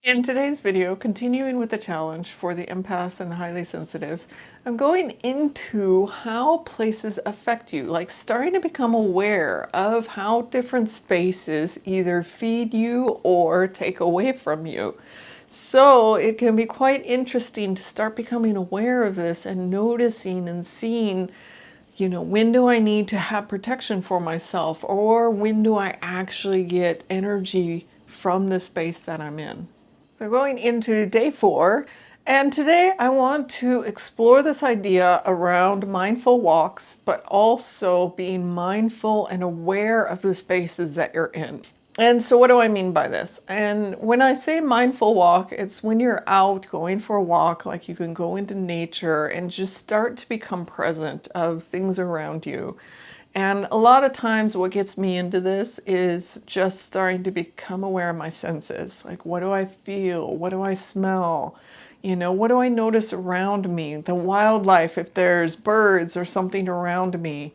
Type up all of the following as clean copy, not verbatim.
In today's video, continuing with the challenge for the empaths and highly sensitives, I'm going into how places affect you, like starting to become aware of how different spaces either feed you or take away from you. So it can be quite interesting to start becoming aware of this and noticing and seeing, when do I need to have protection for myself, or when do I actually get energy from the space that I'm in. So going into day 4, and today I want to explore this idea around mindful walks, but also being mindful and aware of the spaces that you're in. And so what do I mean by this? And when I say mindful walk, it's when you're out going for a walk, like you can go into nature and just start to become present of things around you. And a lot of times what gets me into this is just starting to become aware of my senses. Like, what do I feel? What do I smell? What do I notice around me? The wildlife, if there's birds or something around me.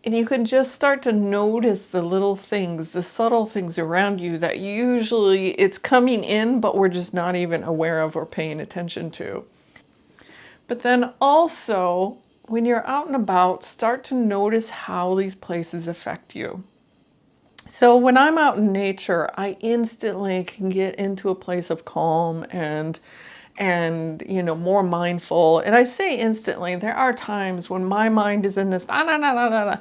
And you can just start to notice the little things, the subtle things around you that usually it's coming in, but we're just not even aware of or paying attention to. But then also, when you're out and about, start to notice how these places affect you. So when I'm out in nature, I instantly can get into a place of calm and more mindful. And I say instantly, there are times when my mind is in this da, da, da, da, da, da.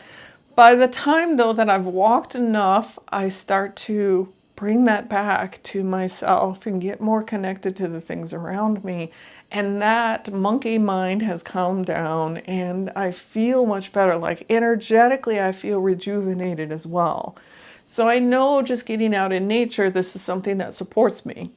By the time though that I've walked enough, I start to bring that back to myself and get more connected to the things around me. And that monkey mind has calmed down and I feel much better. Like energetically, I feel rejuvenated as well. So I know just getting out in nature, this is something that supports me.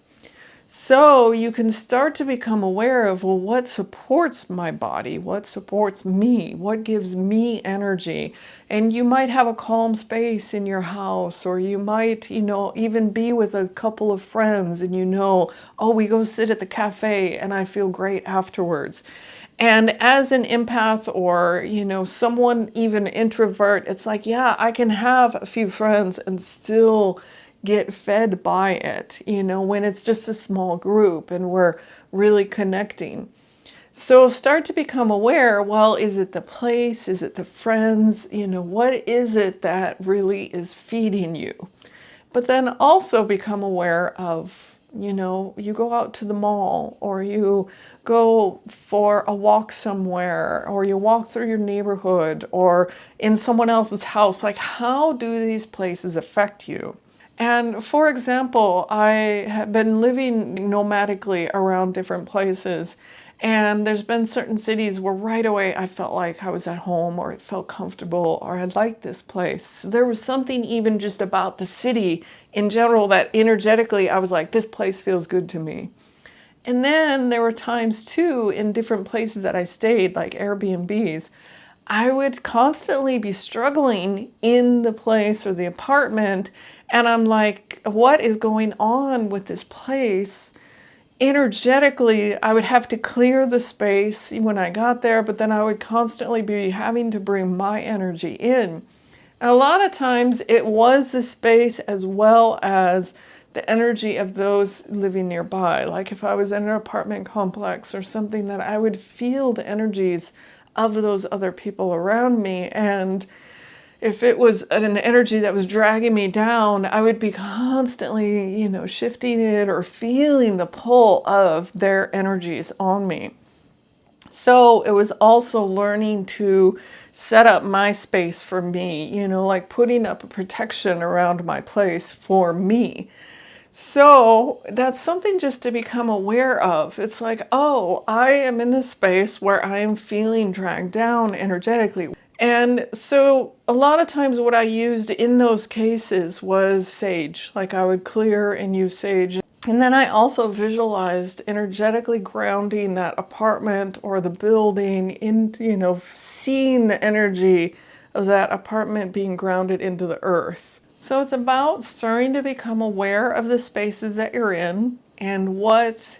So you can start to become aware of, well, what supports my body? What supports me? What gives me energy? And you might have a calm space in your house, or you might, even be with a couple of friends and oh, we go sit at the cafe and I feel great afterwards. And as an empath or, someone even introvert, it's like, yeah, I can have a few friends and still get fed by it, when it's just a small group and we're really connecting. So start to become aware, well, is it the place? Is it the friends? What is it that really is feeding you? But then also become aware of, you go out to the mall or you go for a walk somewhere or you walk through your neighborhood or in someone else's house. Like, how do these places affect you? And for example, I have been living nomadically around different places, and there's been certain cities where right away I felt like I was at home, or it felt comfortable, or I liked this place. So there was something even just about the city in general that energetically I was like, this place feels good to me. And then there were times too in different places that I stayed, like Airbnbs, I would constantly be struggling in the place or the apartment. And I'm like, what is going on with this place? Energetically, I would have to clear the space when I got there, but then I would constantly be having to bring my energy in. And a lot of times it was the space as well as the energy of those living nearby. Like if I was in an apartment complex or something, that I would feel the energies of those other people around me. And if it was an energy that was dragging me down, I would be constantly, shifting it or feeling the pull of their energies on me. So it was also learning to set up my space for me, like putting up a protection around my place for me. So that's something just to become aware of. It's like, oh, I am in this space where I am feeling dragged down energetically. And so a lot of times what I used in those cases was sage. Like I would clear and use sage. And then I also visualized energetically grounding that apartment or the building in, seeing the energy of that apartment being grounded into the earth. So it's about starting to become aware of the spaces that you're in and what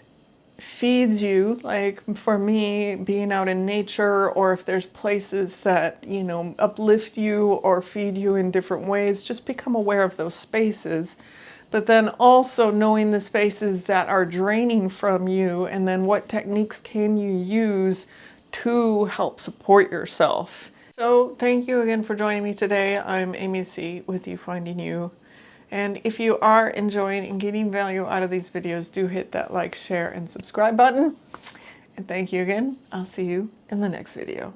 feeds you. Like for me, being out in nature, or if there's places that, uplift you or feed you in different ways, just become aware of those spaces. but then also knowing the spaces that are draining from you, and then what techniques can you use to help support yourself. So thank you again for joining me today. I'm AmyC with You Finding You. And if you are enjoying and getting value out of these videos, do hit that like, share, and subscribe button. And thank you again. I'll see you in the next video.